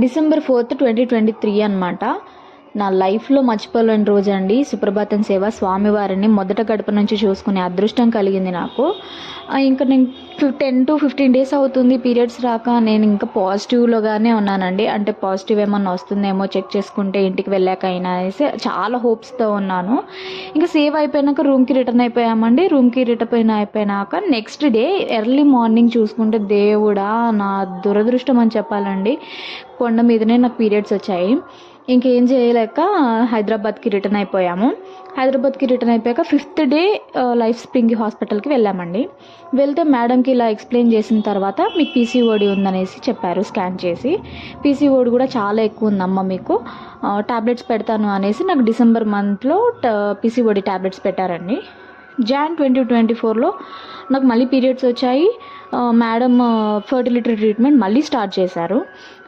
December 4th 2023 అనమాట. నా లైఫ్లో మర్చిపోలేని రోజు అండి. సుప్రభాతం సేవ స్వామివారిని మొదట గడప నుంచి చూసుకునే అదృష్టం కలిగింది నాకు. ఇంకా నేను 10 to 15 డేస్ అవుతుంది పీరియడ్స్ రాక. నేను ఇంకా పాజిటివ్లోగానే ఉన్నానండి. అంటే పాజిటివ్ ఏమన్నా వస్తుందేమో చెక్ చేసుకుంటే ఇంటికి వెళ్ళాక అయినా అనేసి చాలా హోప్స్తో ఉన్నాను. ఇంకా సేవ్ అయిపోయినాక రూమ్కి రిటర్న్ అయిపోయామండి. రూమ్కి రిటర్న్ అయిపోయినాక నెక్స్ట్ డే ఎర్లీ మార్నింగ్ చూసుకుంటే దేవుడా నా దురదృష్టం అని చెప్పాలండి, కొండ మీదనే నాకు పీరియడ్స్ వచ్చాయి. ఇంకేం చేయలేక హైదరాబాద్కి రిటర్న్ అయిపోయాము. హైదరాబాద్కి రిటర్న్ అయిపోయాక 5th డే లైఫ్ స్ప్రింగ్ హాస్పిటల్కి వెళ్ళామండి. వెళ్తే మేడంకి ఇలా ఎక్స్ప్లెయిన్ చేసిన తర్వాత మీకు పీసీఓడి ఉందనేసి చెప్పారు స్కాన్ చేసి. పీసీఓడి కూడా చాలా ఎక్కువ ఉందమ్మా, మీకు టాబ్లెట్స్ పెడతాను అనేసి నాకు డిసెంబర్ మంత్లో పీసీఓడి టాబ్లెట్స్ పెట్టారండి. జాన్ 2024లో నాకు మళ్ళీ పీరియడ్స్ వచ్చాయి. మేడం ఫర్టిలిటీ ట్రీట్మెంట్ మళ్ళీ స్టార్ట్ చేశారు.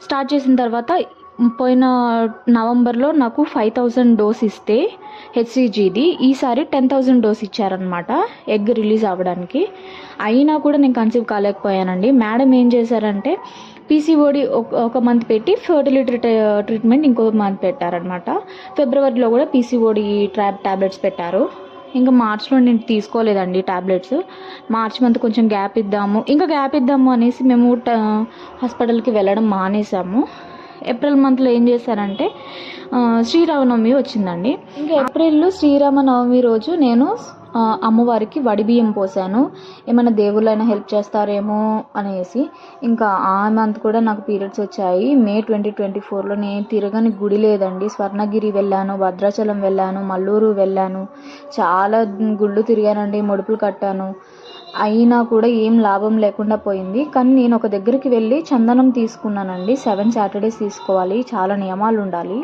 స్టార్ట్ చేసిన తర్వాత పోయిన నవంబర్లో నాకు 5,000 డోస్ ఇస్తే హెచ్సిజీది, ఈసారి 10,000 డోస్ ఇచ్చారనమాట ఎగ్ రిలీజ్ అవ్వడానికి. అయినా కూడా నేను కన్సీవ్ కాలేకపోయానండి. మేడం ఏం చేశారంటే పీసీఓడి ఒక మంత్ పెట్టి ఫర్టిలిటీ ట్రీట్మెంట్ ఇంకో మంత్ పెట్టారనమాట. ఫిబ్రవరిలో కూడా పీసీఓడి టాబ్లెట్స్ పెట్టారు. ఇంకా మార్చ్లో నేను తీసుకోలేదండి టాబ్లెట్స్. మార్చ్ మంత్ కొంచెం గ్యాప్ ఇద్దాము అనేసి మేము హాస్పిటల్కి వెళ్ళడం మానేసాము. ఏప్రిల్ మంత్లో ఏం చేశారంటే శ్రీరామనవమి వచ్చిందండి. ఇంకా ఏప్రిల్లో శ్రీరామనవమి రోజు నేను అమ్మవారికి వడిబియ్యం పోసాను, ఏమైనా దేవుళ్ళైనా హెల్ప్ చేస్తారేమో అనేసి. ఇంకా ఆ మంత్ కూడా నాకు పీరియడ్స్ వచ్చాయి. మే 2024లో నేను తిరగని గుడి లేదండి. స్వర్ణగిరి వెళ్ళాను, భద్రాచలం వెళ్ళాను, మల్లూరు వెళ్ళాను, చాలా గుళ్ళు తిరిగానండి, ముడుపులు కట్టాను. అయినా కూడా ఏం లాభం లేకుండా పోయింది. కానీ నేను ఒక దగ్గరికి వెళ్ళి చందనం తీసుకున్నానండి. 7 Saturdays తీసుకోవాలి, చాలా నియమాలు ఉండాలి.